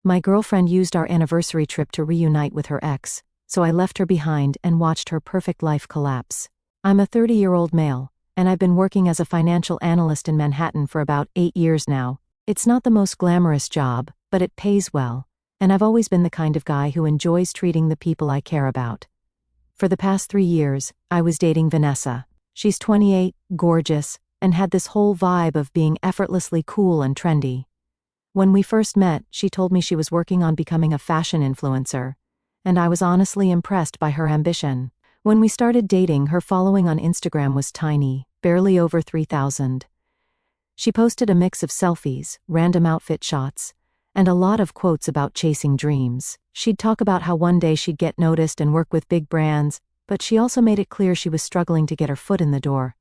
My girlfriend used our anniversary trip to reunite with her ex, so I left her behind and watched her perfect life collapse. I'm a 30-year-old male, and I've been working as a financial analyst in Manhattan for about 8 years now. It's not the most glamorous job, but it pays well, and I've always been the kind of guy who enjoys treating the people I care about. For the past 3 years, I was dating Vanessa. She's 28, gorgeous, and had this whole vibe of being effortlessly cool and trendy. When we first met, she told me she was working on becoming a fashion influencer, and I was honestly impressed by her ambition. When we started dating, her following on Instagram was tiny, barely over 3,000. She posted a mix of selfies, random outfit shots, and a lot of quotes about chasing dreams. She'd talk about how one day she'd get noticed and work with big brands, but she also made it clear she was struggling to get her foot in the door.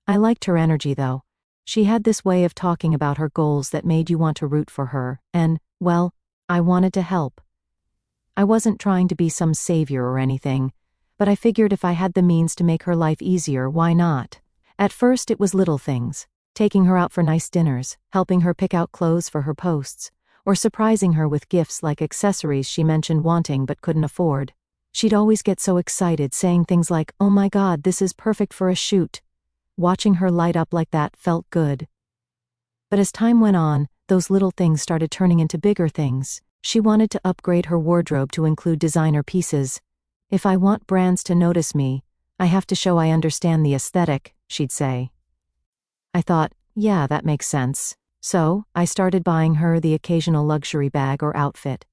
I liked her energy though. She had this way of talking about her goals that made you want to root for her, and, well, I wanted to help. I wasn't trying to be some savior or anything, but I figured if I had the means to make her life easier, why not? At first it was little things, taking her out for nice dinners, helping her pick out clothes for her posts, or surprising her with gifts like accessories she mentioned wanting but couldn't afford. She'd always get so excited, saying things like, "Oh my God, this is perfect for a shoot." Watching her light up like that felt good. But as time went on, those little things started turning into bigger things. She wanted to upgrade her wardrobe to include designer pieces. "If I want brands to notice me, I have to show I understand the aesthetic," she'd say. I thought, yeah, that makes sense. So, I started buying her the occasional luxury bag or outfit.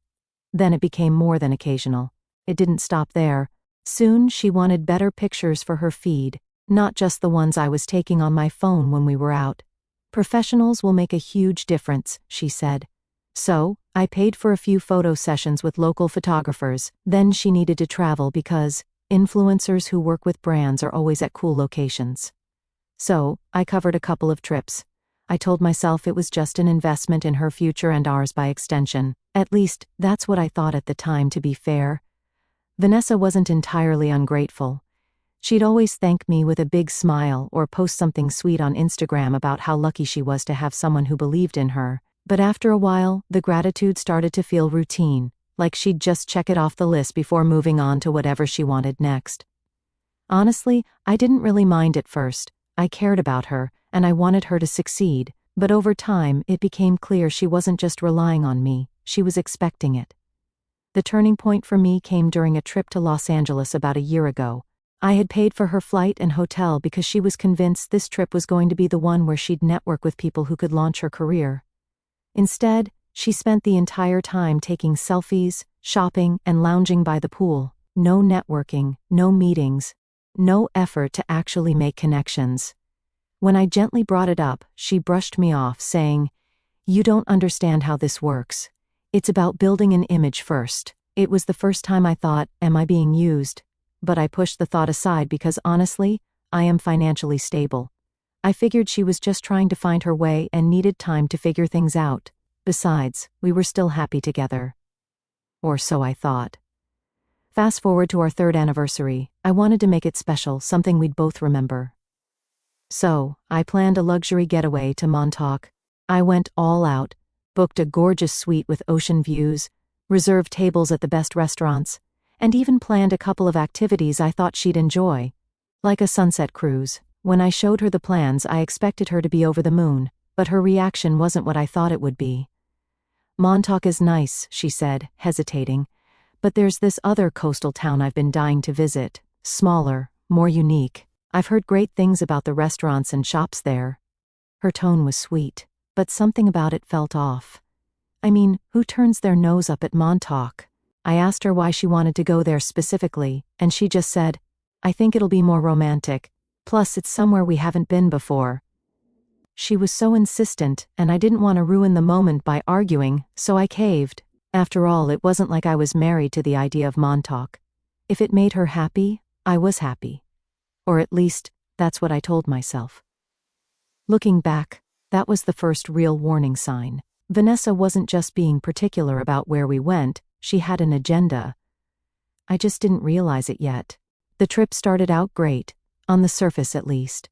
Then it became more than occasional. It didn't stop there. Soon she wanted better pictures for her feed, not just the ones I was taking on my phone when we were out. "Professionals will make a huge difference," she said. So, I paid for a few photo sessions with local photographers. Then she needed to travel because influencers who work with brands are always at cool locations. So, I covered a couple of trips. I told myself it was just an investment in her future and ours by extension. At least, that's what I thought at the time, to be fair. Vanessa wasn't entirely ungrateful. She'd always thank me with a big smile or post something sweet on Instagram about how lucky she was to have someone who believed in her. But after a while, the gratitude started to feel routine, like she'd just check it off the list before moving on to whatever she wanted next. Honestly, I didn't really mind at first. I cared about her, and I wanted her to succeed, but over time it became clear she wasn't just relying on me, she was expecting it. The turning point for me came during a trip to Los Angeles about a year ago. I had paid for her flight and hotel because she was convinced this trip was going to be the one where she'd network with people who could launch her career. Instead, she spent the entire time taking selfies, shopping, and lounging by the pool. No networking, no meetings, no effort to actually make connections. When I gently brought it up, she brushed me off, saying, "You don't understand how this works. It's about building an image first." It was the first time I thought, am I being used? But I pushed the thought aside because honestly, I am financially stable. I figured she was just trying to find her way and needed time to figure things out. Besides, we were still happy together. Or so I thought. Fast forward to our 3rd anniversary. I wanted to make it special, something we'd both remember. So, I planned a luxury getaway to Montauk. I went all out, booked a gorgeous suite with ocean views, reserved tables at the best restaurants, and even planned a couple of activities I thought she'd enjoy, like a sunset cruise. When I showed her the plans, I expected her to be over the moon, but her reaction wasn't what I thought it would be. "Montauk is nice," she said, hesitating, "but there's this other coastal town I've been dying to visit. Smaller, more unique. I've heard great things about the restaurants and shops there." Her tone was sweet, but something about it felt off. I mean, who turns their nose up at Montauk? I asked her why she wanted to go there specifically, and she just said, "I think it'll be more romantic. Plus, it's somewhere we haven't been before." She was so insistent, and I didn't want to ruin the moment by arguing, so I caved. After all, it wasn't like I was married to the idea of Montauk. If it made her happy, I was happy. Or at least, that's what I told myself. Looking back, that was the first real warning sign. Vanessa wasn't just being particular about where we went, she had an agenda. I just didn't realize it yet. The trip started out great, on the surface at least.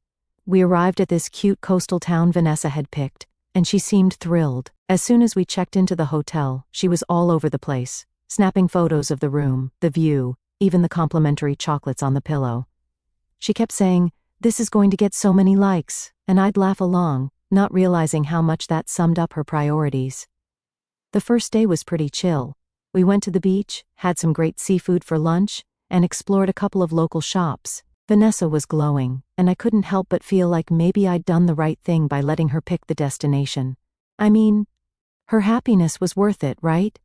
We arrived at this cute coastal town Vanessa had picked, and she seemed thrilled. As soon as we checked into the hotel, she was all over the place, snapping photos of the room, the view, even the complimentary chocolates on the pillow. She kept saying, "This is going to get so many likes," and I'd laugh along, not realizing how much that summed up her priorities. The first day was pretty chill. We went to the beach, had some great seafood for lunch, and explored a couple of local shops. Vanessa was glowing, and I couldn't help but feel like maybe I'd done the right thing by letting her pick the destination. I mean, her happiness was worth it, right?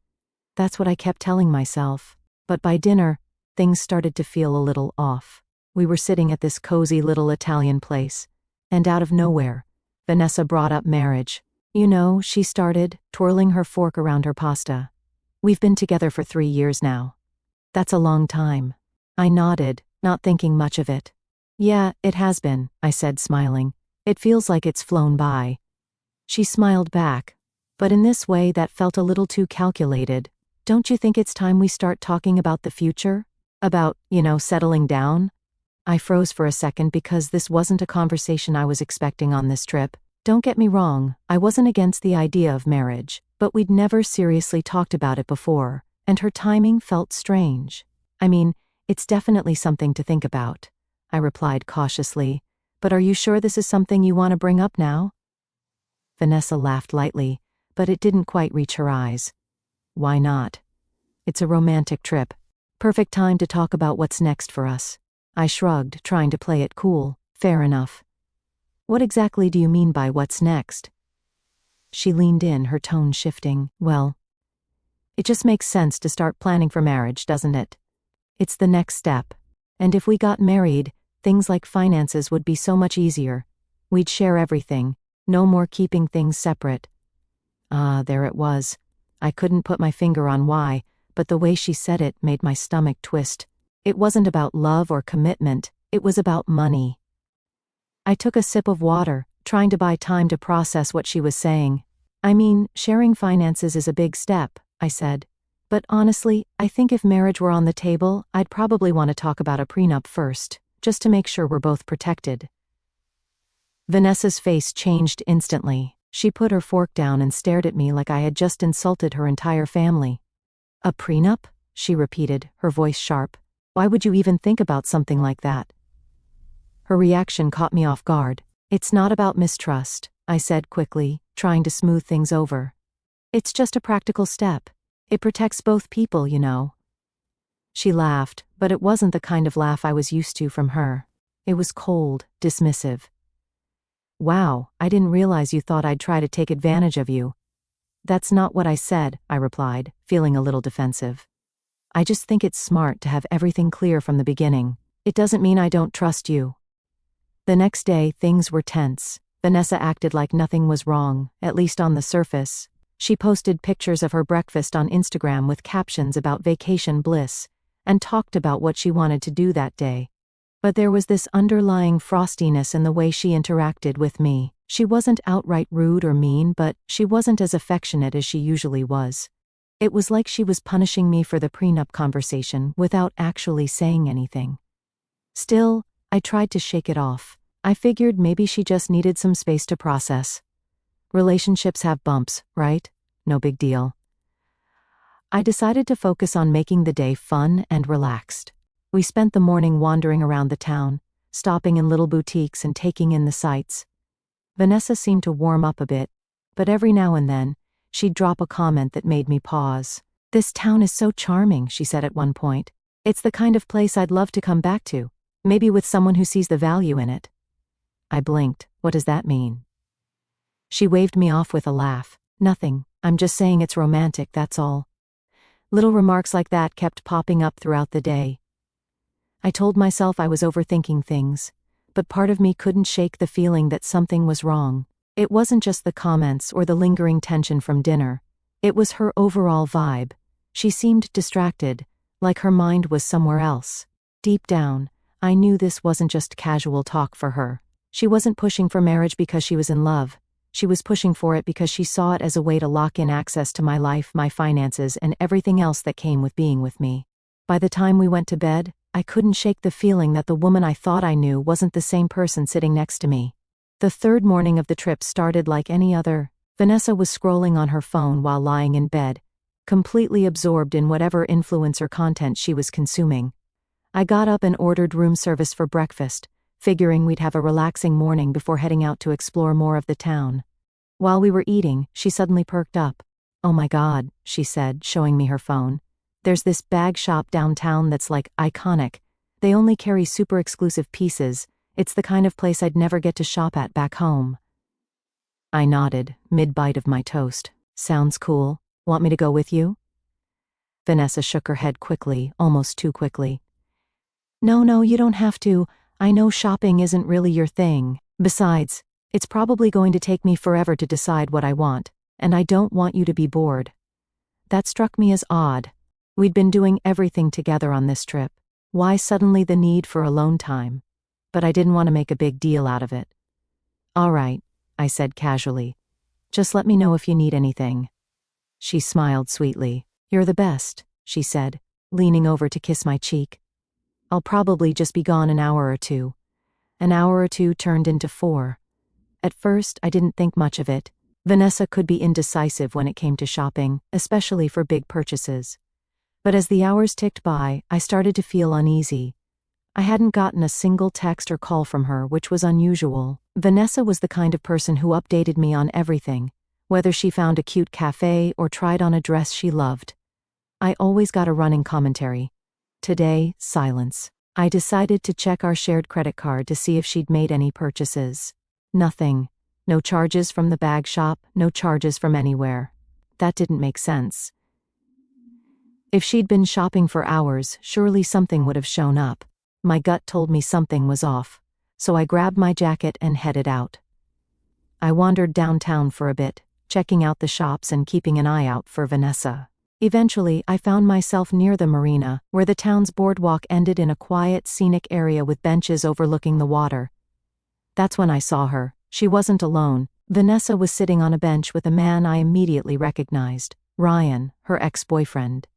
That's what I kept telling myself. But by dinner, things started to feel a little off. We were sitting at this cozy little Italian place, and out of nowhere, Vanessa brought up marriage. "You know," she started, twirling her fork around her pasta. "We've been together for 3 years now. That's a long time." I nodded, not thinking much of it. "Yeah, it has been," I said, smiling. "It feels like it's flown by." She smiled back, but in this way that felt a little too calculated. "Don't you think it's time we start talking about the future? About, settling down?" I froze for a second because this wasn't a conversation I was expecting on this trip. Don't get me wrong, I wasn't against the idea of marriage, but we'd never seriously talked about it before, and her timing felt strange. "I mean, it's definitely something to think about," I replied cautiously, "but are you sure this is something you want to bring up now?" Vanessa laughed lightly, but it didn't quite reach her eyes. "Why not? It's a romantic trip. Perfect time to talk about what's next for us." I shrugged, trying to play it cool. "Fair enough. What exactly do you mean by what's next?" She leaned in, her tone shifting. "Well, it just makes sense to start planning for marriage, doesn't it? It's the next step. And if we got married, things like finances would be so much easier. We'd share everything, no more keeping things separate." There it was. I couldn't put my finger on why, but the way she said it made my stomach twist. It wasn't about love or commitment, it was about money. I took a sip of water, trying to buy time to process what she was saying. "I mean, sharing finances is a big step," I said. "But honestly, I think if marriage were on the table, I'd probably want to talk about a prenup first, just to make sure we're both protected." Vanessa's face changed instantly. She put her fork down and stared at me like I had just insulted her entire family. "A prenup?" she repeated, her voice sharp. "Why would you even think about something like that?" Her reaction caught me off guard. "It's not about mistrust," I said quickly, trying to smooth things over. "It's just a practical step. It protects both people, you know." She laughed, but it wasn't the kind of laugh I was used to from her. It was cold, dismissive. "Wow, I didn't realize you thought I'd try to take advantage of you." "That's not what I said," I replied, feeling a little defensive. "I just think it's smart to have everything clear from the beginning. It doesn't mean I don't trust you." The next day, things were tense. Vanessa acted like nothing was wrong, at least on the surface. She posted pictures of her breakfast on Instagram with captions about vacation bliss, and talked about what she wanted to do that day. But there was this underlying frostiness in the way she interacted with me. She wasn't outright rude or mean, but she wasn't as affectionate as she usually was. It was like she was punishing me for the prenup conversation without actually saying anything. Still, I tried to shake it off. I figured maybe she just needed some space to process. Relationships have bumps, right? No big deal. I decided to focus on making the day fun and relaxed. We spent the morning wandering around the town, stopping in little boutiques and taking in the sights. Vanessa seemed to warm up a bit, but every now and then, she'd drop a comment that made me pause. "This town is so charming," she said at one point. "It's the kind of place I'd love to come back to, maybe with someone who sees the value in it." I blinked. "What does that mean?" She waved me off with a laugh. "Nothing. I'm just saying it's romantic, that's all." Little remarks like that kept popping up throughout the day. I told myself I was overthinking things, but part of me couldn't shake the feeling that something was wrong. It wasn't just the comments or the lingering tension from dinner. It was her overall vibe. She seemed distracted, like her mind was somewhere else. Deep down, I knew this wasn't just casual talk for her. She wasn't pushing for marriage because she was in love. She was pushing for it because she saw it as a way to lock in access to my life, my finances, and everything else that came with being with me. By the time we went to bed, I couldn't shake the feeling that the woman I thought I knew wasn't the same person sitting next to me. The third morning of the trip started like any other, Vanessa was scrolling on her phone while lying in bed, completely absorbed in whatever influencer content she was consuming. I got up and ordered room service for breakfast, figuring we'd have a relaxing morning before heading out to explore more of the town. While we were eating, she suddenly perked up. "Oh my God," she said, showing me her phone. "There's this bag shop downtown that's like iconic. They only carry super exclusive pieces. It's the kind of place I'd never get to shop at back home." I nodded, mid-bite of my toast. "Sounds cool. Want me to go with you?" Vanessa shook her head quickly, almost too quickly. No, you don't have to. I know shopping isn't really your thing. Besides, it's probably going to take me forever to decide what I want, and I don't want you to be bored." That struck me as odd. We'd been doing everything together on this trip. Why suddenly the need for alone time? But I didn't want to make a big deal out of it. "All right," I said casually. "Just let me know if you need anything." She smiled sweetly. "You're the best," she said, leaning over to kiss my cheek. "I'll probably just be gone an hour or two." An hour or two turned into 4. At first, I didn't think much of it. Vanessa could be indecisive when it came to shopping, especially for big purchases. But as the hours ticked by, I started to feel uneasy. I hadn't gotten a single text or call from her, which was unusual. Vanessa was the kind of person who updated me on everything, whether she found a cute cafe or tried on a dress she loved. I always got a running commentary. Today, silence. I decided to check our shared credit card to see if she'd made any purchases. Nothing. No charges from the bag shop, no charges from anywhere. That didn't make sense. If she'd been shopping for hours, surely something would have shown up. My gut told me something was off, so I grabbed my jacket and headed out. I wandered downtown for a bit, checking out the shops and keeping an eye out for Vanessa. Eventually, I found myself near the marina, where the town's boardwalk ended in a quiet, scenic area with benches overlooking the water. That's when I saw her. She wasn't alone. Vanessa was sitting on a bench with a man I immediately recognized, Ryan, her ex-boyfriend.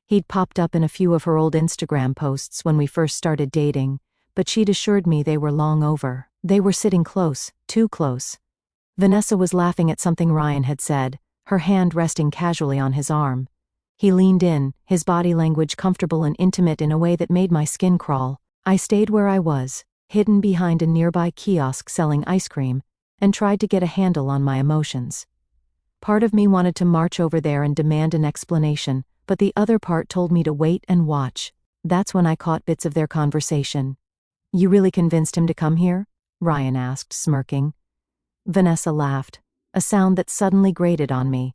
He'd popped up in a few of her old Instagram posts when we first started dating, but she'd assured me they were long over. They were sitting close, too close. Vanessa was laughing at something Ryan had said, her hand resting casually on his arm. He leaned in, his body language comfortable and intimate in a way that made my skin crawl. I stayed where I was, hidden behind a nearby kiosk selling ice cream, and tried to get a handle on my emotions. Part of me wanted to march over there and demand an explanation, but the other part told me to wait and watch. That's when I caught bits of their conversation. "You really convinced him to come here?" Ryan asked, smirking. Vanessa laughed, a sound that suddenly grated on me.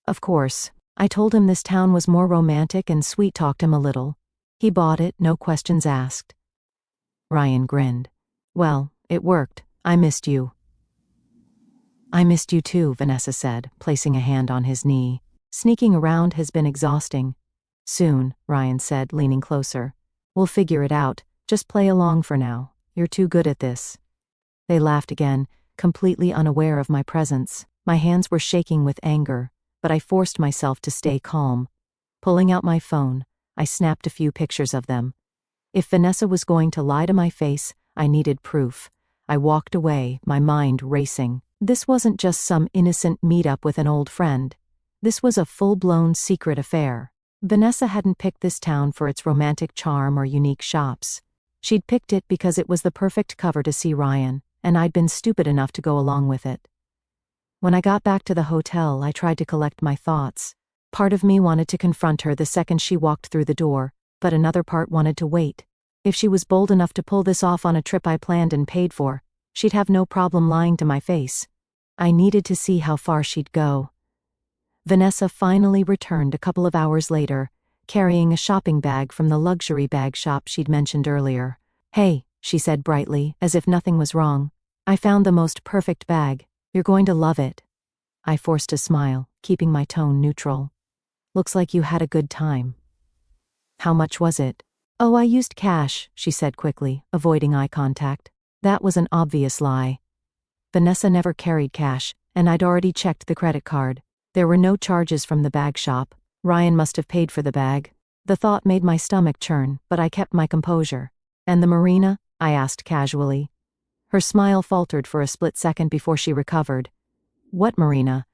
"Of course. I told him this town was more romantic and sweet-talked him a little. He bought it, no questions asked." Ryan grinned. "Well, it worked. I missed you." "I missed you too," Vanessa said, placing a hand on his knee. "Sneaking around has been exhausting." "Soon," Ryan said, leaning closer. "We'll figure it out. Just play along for now. You're too good at this." They laughed again, completely unaware of my presence. My hands were shaking with anger, but I forced myself to stay calm. Pulling out my phone, I snapped a few pictures of them. If Vanessa was going to lie to my face, I needed proof. I walked away, my mind racing. This wasn't just some innocent meet-up with an old friend. This was a full-blown secret affair. Vanessa hadn't picked this town for its romantic charm or unique shops. She'd picked it because it was the perfect cover to see Ryan, and I'd been stupid enough to go along with it. When I got back to the hotel, I tried to collect my thoughts. Part of me wanted to confront her the second she walked through the door, but another part wanted to wait. If she was bold enough to pull this off on a trip I planned and paid for, she'd have no problem lying to my face. I needed to see how far she'd go. Vanessa finally returned a couple of hours later, carrying a shopping bag from the luxury bag shop she'd mentioned earlier. "Hey," she said brightly, as if nothing was wrong. "I found the most perfect bag. You're going to love it." I forced a smile, keeping my tone neutral. "Looks like you had a good time." "How much was it?" "Oh, I used cash," she said quickly, avoiding eye contact. That was an obvious lie. Vanessa never carried cash, and I'd already checked the credit card. There were no charges from the bag shop. Ryan must have paid for the bag. The thought made my stomach churn, but I kept my composure. "And the marina?" I asked casually. Her smile faltered for a split second before she recovered. What marina?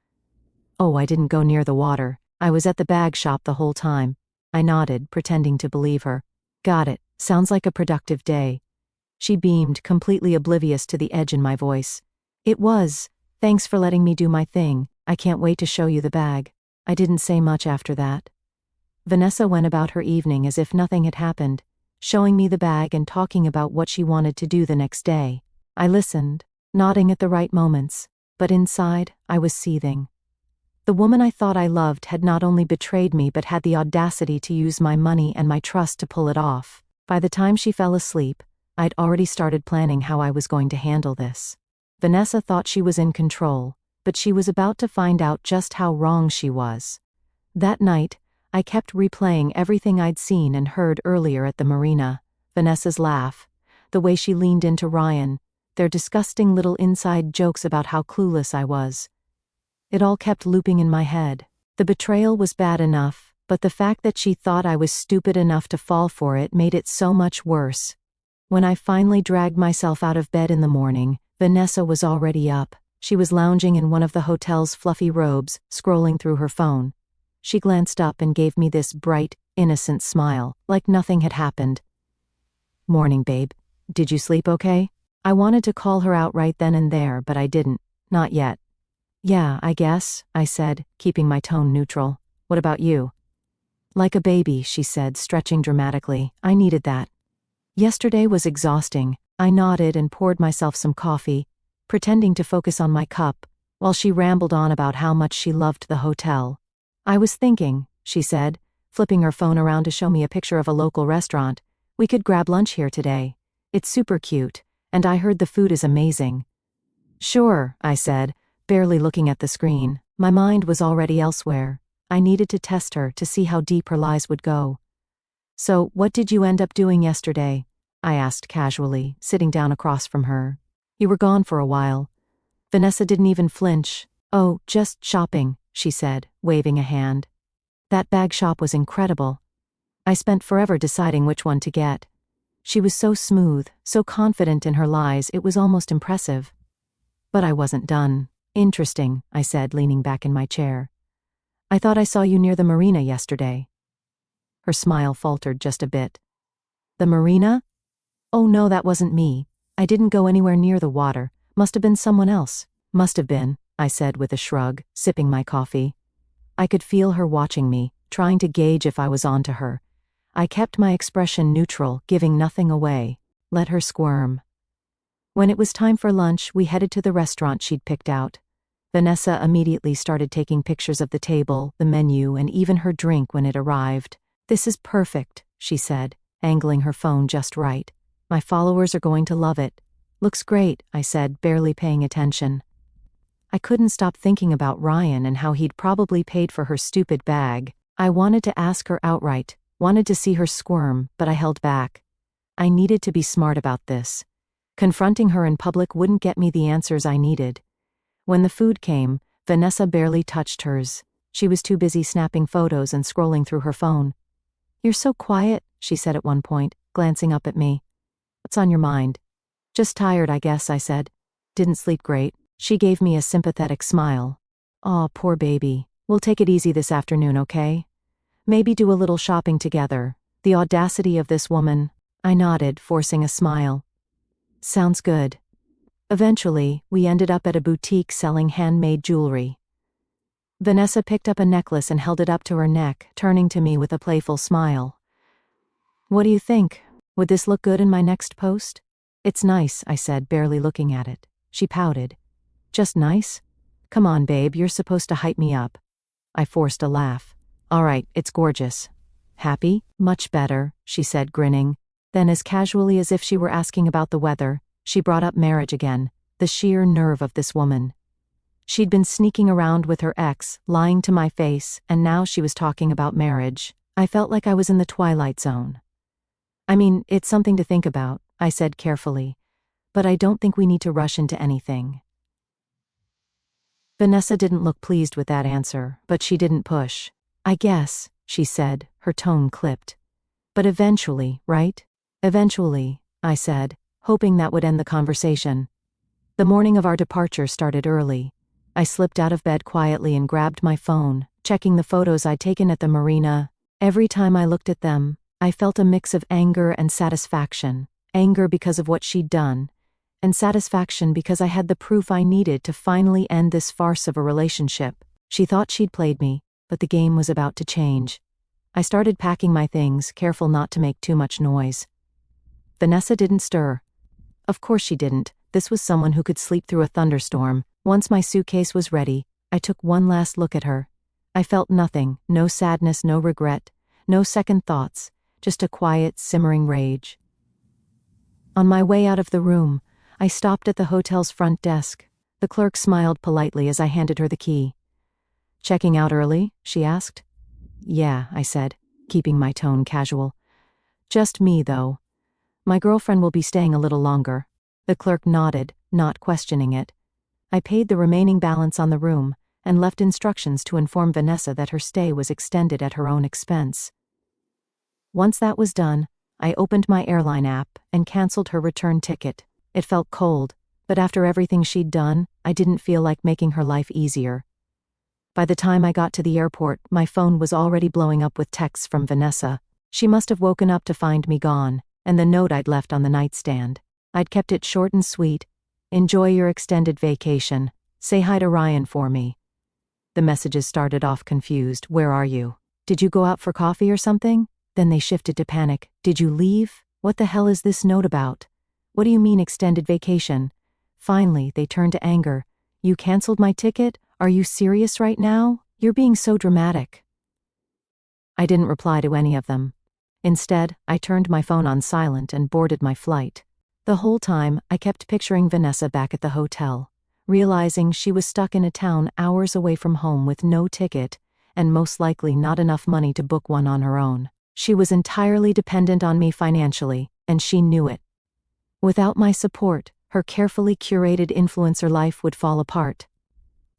Oh, I didn't go near the water. I was at the bag shop the whole time. I nodded, pretending to believe her. Got it. Sounds like a productive day. She beamed, completely oblivious to the edge in my voice. It was. Thanks for letting me do my thing. I can't wait to show you the bag. I didn't say much after that. Vanessa went about her evening as if nothing had happened, showing me the bag and talking about what she wanted to do the next day. I listened, nodding at the right moments, but inside, I was seething. The woman I thought I loved had not only betrayed me but had the audacity to use my money and my trust to pull it off. By the time she fell asleep, I'd already started planning how I was going to handle this. Vanessa thought she was in control, but she was about to find out just how wrong she was. That night, I kept replaying everything I'd seen and heard earlier at the marina. Vanessa's laugh, the way she leaned into Ryan, their disgusting little inside jokes about how clueless I was. It all kept looping in my head. The betrayal was bad enough, but the fact that she thought I was stupid enough to fall for it made it so much worse. When I finally dragged myself out of bed in the morning, Vanessa was already up. She was lounging in one of the hotel's fluffy robes, scrolling through her phone. She glanced up and gave me this bright, innocent smile, like nothing had happened. Morning, babe. Did you sleep okay? I wanted to call her out right then and there, but I didn't. Not yet. Yeah, I guess, I said, keeping my tone neutral. What about you? Like a baby, she said, stretching dramatically. I needed that. Yesterday was exhausting. I nodded and poured myself some coffee, pretending to focus on my cup, while she rambled on about how much she loved the hotel. I was thinking, she said, flipping her phone around to show me a picture of a local restaurant. We could grab lunch here today. It's super cute, and I heard the food is amazing. Sure, I said, barely looking at the screen. My mind was already elsewhere. I needed to test her to see how deep her lies would go. So, what did you end up doing yesterday? I asked casually, sitting down across from her. You were gone for a while. Vanessa didn't even flinch. Oh, just shopping, she said, waving a hand. That bag shop was incredible. I spent forever deciding which one to get. She was so smooth, so confident in her lies, it was almost impressive. But I wasn't done. Interesting, I said, leaning back in my chair. I thought I saw you near the marina yesterday. Her smile faltered just a bit. The marina? Oh no, that wasn't me. I didn't go anywhere near the water. Must have been someone else. Must have been, I said with a shrug, sipping my coffee. I could feel her watching me, trying to gauge if I was onto her. I kept my expression neutral, giving nothing away. Let her squirm. When it was time for lunch, we headed to the restaurant she'd picked out. Vanessa immediately started taking pictures of the table, the menu, and even her drink when it arrived. This is perfect, she said, angling her phone just right. My followers are going to love it. Looks great, I said, barely paying attention. I couldn't stop thinking about Ryan and how he'd probably paid for her stupid bag. I wanted to ask her outright, wanted to see her squirm, but I held back. I needed to be smart about this. Confronting her in public wouldn't get me the answers I needed. When the food came, Vanessa barely touched hers. She was too busy snapping photos and scrolling through her phone. You're so quiet, she said at one point, glancing up at me. What's on your mind? Just tired, I guess, I said. Didn't sleep great. She gave me a sympathetic smile. Aw, poor baby. We'll take it easy this afternoon, okay? Maybe do a little shopping together. The audacity of this woman. I nodded, forcing a smile. Sounds good. Eventually, we ended up at a boutique selling handmade jewelry. Vanessa picked up a necklace and held it up to her neck, turning to me with a playful smile. What do you think? Would this look good in my next post? It's nice, I said, barely looking at it. She pouted. Just nice? Come on, babe, you're supposed to hype me up. I forced a laugh. All right, it's gorgeous. Happy? Much better, she said, grinning. Then, as casually as if she were asking about the weather, she brought up marriage again, the sheer nerve of this woman. She'd been sneaking around with her ex, lying to my face, and now she was talking about marriage. I felt like I was in the twilight zone. I mean, it's something to think about, I said carefully, but I don't think we need to rush into anything. Vanessa didn't look pleased with that answer, but she didn't push. I guess, she said, her tone clipped. But eventually, right? Eventually, I said, hoping that would end the conversation. The morning of our departure started early. I slipped out of bed quietly and grabbed my phone, checking the photos I'd taken at the marina. Every time I looked at them, I felt a mix of anger and satisfaction. Anger because of what she'd done, and satisfaction because I had the proof I needed to finally end this farce of a relationship. She thought she'd played me, but the game was about to change. I started packing my things, careful not to make too much noise. Vanessa didn't stir. Of course she didn't. This was someone who could sleep through a thunderstorm. Once my suitcase was ready, I took one last look at her. I felt nothing, no sadness, no regret, no second thoughts, just a quiet, simmering rage. On my way out of the room, I stopped at the hotel's front desk. The clerk smiled politely as I handed her the key. "Checking out early?" she asked. "Yeah," I said, keeping my tone casual. "Just me, though. My girlfriend will be staying a little longer." The clerk nodded, not questioning it. I paid the remaining balance on the room and left instructions to inform Vanessa that her stay was extended at her own expense. Once that was done, I opened my airline app and canceled her return ticket. It felt cold, but after everything she'd done, I didn't feel like making her life easier. By the time I got to the airport, my phone was already blowing up with texts from Vanessa. She must have woken up to find me gone, and the note I'd left on the nightstand. I'd kept it short and sweet. "Enjoy your extended vacation. Say hi to Ryan for me." The messages started off confused. "Where are you? Did you go out for coffee or something?" Then they shifted to panic. "Did you leave? What the hell is this note about? What do you mean extended vacation?" Finally, they turned to anger. "You canceled my ticket? Are you serious right now? You're being so dramatic." I didn't reply to any of them. Instead, I turned my phone on silent and boarded my flight. The whole time, I kept picturing Vanessa back at the hotel, realizing she was stuck in a town hours away from home with no ticket, and most likely not enough money to book one on her own. She was entirely dependent on me financially, and she knew it. Without my support, her carefully curated influencer life would fall apart.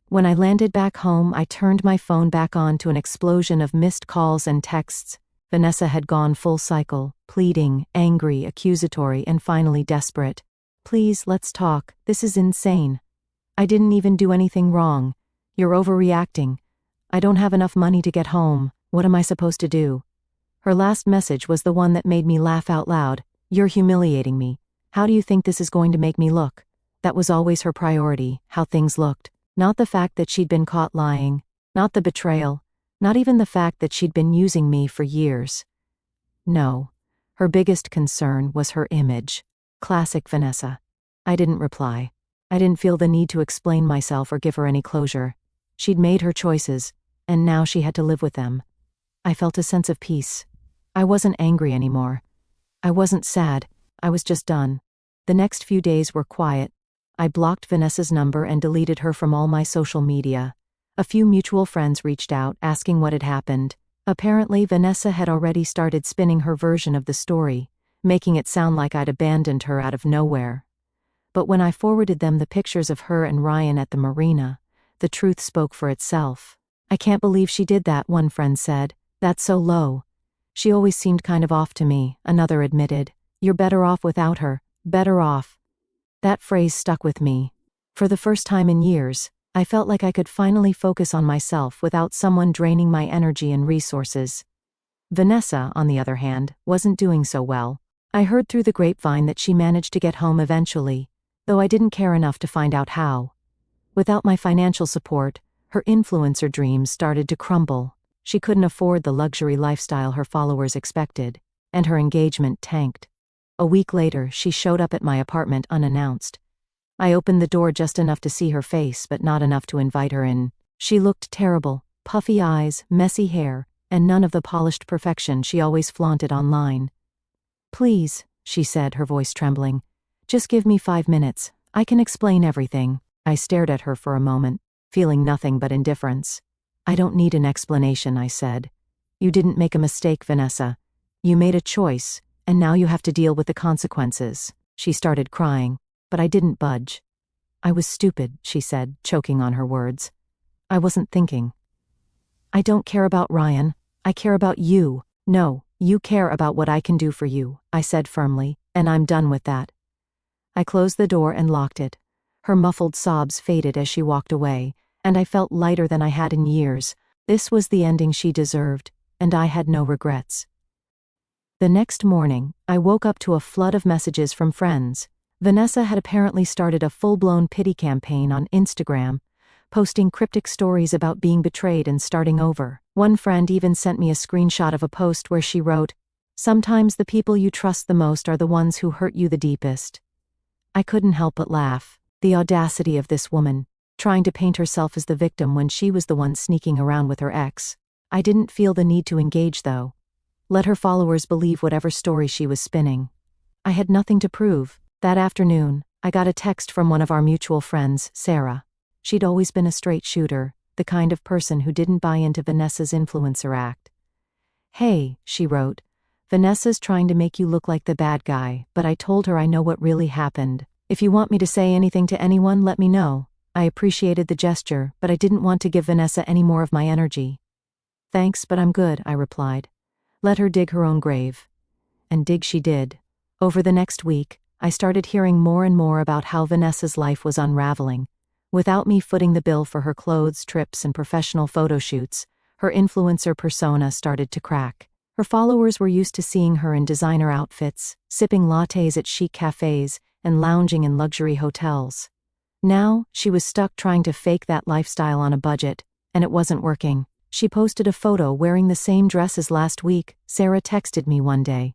When I landed back home, I turned my phone back on to an explosion of missed calls and texts. Vanessa had gone full cycle, pleading, angry, accusatory, and finally desperate. "Please, let's talk. This is insane. I didn't even do anything wrong. You're overreacting. I don't have enough money to get home. What am I supposed to do?" Her last message was the one that made me laugh out loud. "You're humiliating me. How do you think this is going to make me look?" That was always her priority, how things looked. Not the fact that she'd been caught lying. Not the betrayal. Not even the fact that she'd been using me for years. No. Her biggest concern was her image. Classic Vanessa. I didn't reply. I didn't feel the need to explain myself or give her any closure. She'd made her choices, and now she had to live with them. I felt a sense of peace. I wasn't angry anymore. I wasn't sad. I was just done. The next few days were quiet. I blocked Vanessa's number and deleted her from all my social media. A few mutual friends reached out, asking what had happened. Apparently, Vanessa had already started spinning her version of the story, making it sound like I'd abandoned her out of nowhere. But when I forwarded them the pictures of her and Ryan at the marina, the truth spoke for itself. "I can't believe she did that," one friend said. "That's so low. She always seemed kind of off to me," another admitted. "You're better off without her. Better off." That phrase stuck with me. For the first time in years, I felt like I could finally focus on myself without someone draining my energy and resources. Vanessa, on the other hand, wasn't doing so well. I heard through the grapevine that she managed to get home eventually, though I didn't care enough to find out how. Without my financial support, her influencer dreams started to crumble. She couldn't afford the luxury lifestyle her followers expected, and her engagement tanked. A week later, she showed up at my apartment unannounced. I opened the door just enough to see her face, but not enough to invite her in. She looked terrible, puffy eyes, messy hair, and none of the polished perfection she always flaunted online. "Please," she said, her voice trembling. "Just give me 5 minutes. I can explain everything." I stared at her for a moment, feeling nothing but indifference. "I don't need an explanation," I said. "You didn't make a mistake, Vanessa. You made a choice, and now you have to deal with the consequences." She started crying, but I didn't budge. "I was stupid," she said, choking on her words. "I wasn't thinking. I don't care about Ryan. I care about you." "No, you care about what I can do for you," I said firmly, "and I'm done with that." I closed the door and locked it. Her muffled sobs faded as she walked away, and I felt lighter than I had in years. This was the ending she deserved, and I had no regrets. The next morning, I woke up to a flood of messages from friends. Vanessa had apparently started a full-blown pity campaign on Instagram, posting cryptic stories about being betrayed and starting over. One friend even sent me a screenshot of a post where she wrote, "Sometimes the people you trust the most are the ones who hurt you the deepest." I couldn't help but laugh. The audacity of this woman, trying to paint herself as the victim when she was the one sneaking around with her ex. I didn't feel the need to engage though. Let her followers believe whatever story she was spinning. I had nothing to prove. That afternoon, I got a text from one of our mutual friends, Sarah. She'd always been a straight shooter, the kind of person who didn't buy into Vanessa's influencer act. "Hey," she wrote, "Vanessa's trying to make you look like the bad guy, but I told her I know what really happened. If you want me to say anything to anyone, let me know." I appreciated the gesture, but I didn't want to give Vanessa any more of my energy. "Thanks, but I'm good," I replied. Let her dig her own grave. And dig she did. Over the next week, I started hearing more and more about how Vanessa's life was unraveling. Without me footing the bill for her clothes, trips, and professional photo shoots, her influencer persona started to crack. Her followers were used to seeing her in designer outfits, sipping lattes at chic cafes, and lounging in luxury hotels. Now, she was stuck trying to fake that lifestyle on a budget, and it wasn't working. She posted a photo wearing the same dress as last week, Sarah texted me one day.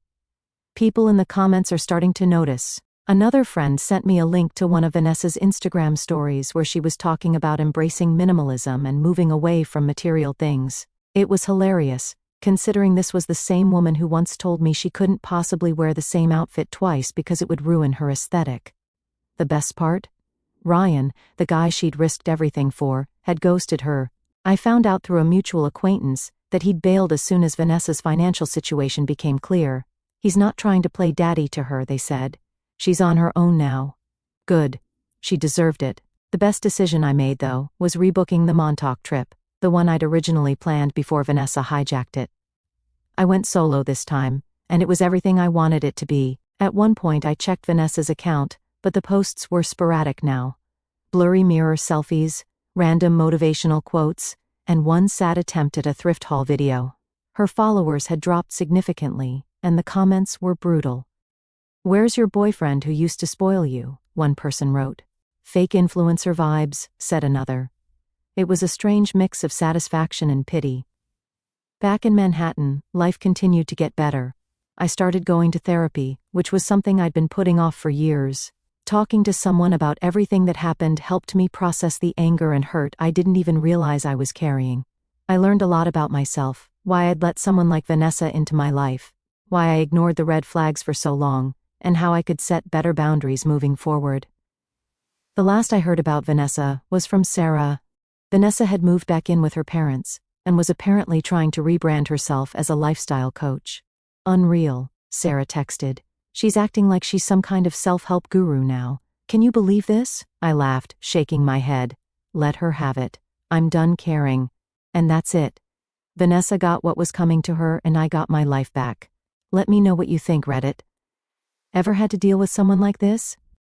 "People in the comments are starting to notice." Another friend sent me a link to one of Vanessa's Instagram stories where she was talking about embracing minimalism and moving away from material things. It was hilarious, considering this was the same woman who once told me she couldn't possibly wear the same outfit twice because it would ruin her aesthetic. The best part? Ryan, the guy she'd risked everything for, had ghosted her. I found out through a mutual acquaintance that he'd bailed as soon as Vanessa's financial situation became clear. He's not trying to play daddy to her, they said. She's on her own now. Good. She deserved it. The best decision I made, though, was rebooking the Montauk trip, the one I'd originally planned before Vanessa hijacked it. I went solo this time, and it was everything I wanted it to be. At one point I checked Vanessa's account, but the posts were sporadic now. Blurry mirror selfies, random motivational quotes, and one sad attempt at a thrift haul video. Her followers had dropped significantly, and the comments were brutal. "Where's your boyfriend who used to spoil you?" one person wrote. "Fake influencer vibes," said another. It was a strange mix of satisfaction and pity. Back in Manhattan, life continued to get better. I started going to therapy, which was something I'd been putting off for years. Talking to someone about everything that happened helped me process the anger and hurt I didn't even realize I was carrying. I learned a lot about myself, why I'd let someone like Vanessa into my life, why I ignored the red flags for so long, and how I could set better boundaries moving forward. The last I heard about Vanessa was from Sarah. Vanessa had moved back in with her parents, and was apparently trying to rebrand herself as a lifestyle coach. "Unreal," Sarah texted. "She's acting like she's some kind of self-help guru now. Can you believe this?" I laughed, shaking my head. Let her have it. I'm done caring. And that's it. Vanessa got what was coming to her and I got my life back. Let me know what you think, Reddit. Ever had to deal with someone like this?